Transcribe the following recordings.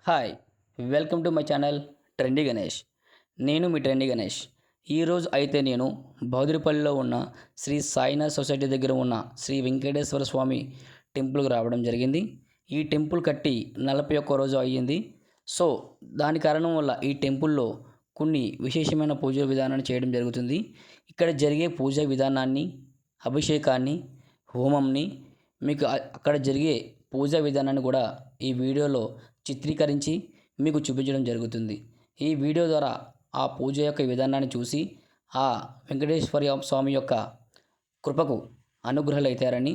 Hi welcome to my channel trendy Ganesh. నేను మీ trendy Ganesh. ఈరోజు అయితే నేను బౌదిరిపల్లిలో ఉన్న శ్రీ సాయినాథ్ సొసైటీ దగ్గర ఉన్న శ్రీ వెంకటేశ్వర స్వామి టెంపుల్కి రావడం జరిగింది. ఈ టెంపుల్ కట్టి 41 రోజు అయ్యింది. సో దాని కారణం వల్ల ఈ టెంపుల్లో కొన్ని విశేషమైన పూజా విధానాన్ని చేయడం జరుగుతుంది. ఇక్కడ జరిగే పూజా విధానాన్ని, అభిషేకాన్ని, హోమంని మీకు అక్కడ జరిగే పూజా విధానాన్ని కూడా ఈ వీడియోలో చిత్రీకరించి మీకు చూపించడం జరుగుతుంది. ఈ వీడియో ద్వారా ఆ పూజ యొక్క విధానాన్ని చూసి ఆ వెంకటేశ్వర స్వామి యొక్క కృపకు అనుగ్రహాలు అవుతారని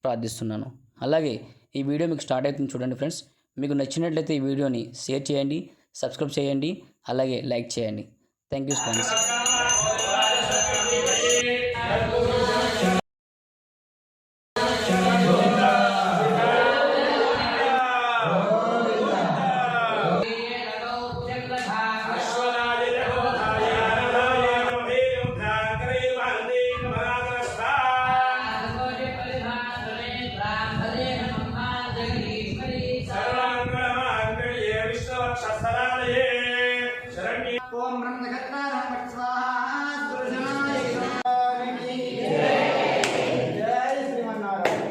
ప్రార్థిస్తున్నాను. అలాగే ఈ వీడియో మీకు స్టార్ట్ అవుతుంది చూడండి ఫ్రెండ్స్. మీకు నచ్చినట్లయితే ఈ వీడియోని షేర్ చేయండి, సబ్స్క్రైబ్ చేయండి, అలాగే లైక్ చేయండి. Thank you friends. ओम ब्रह्म नक्षत्राणां स्वाहा जय श्रीमन्नारायण।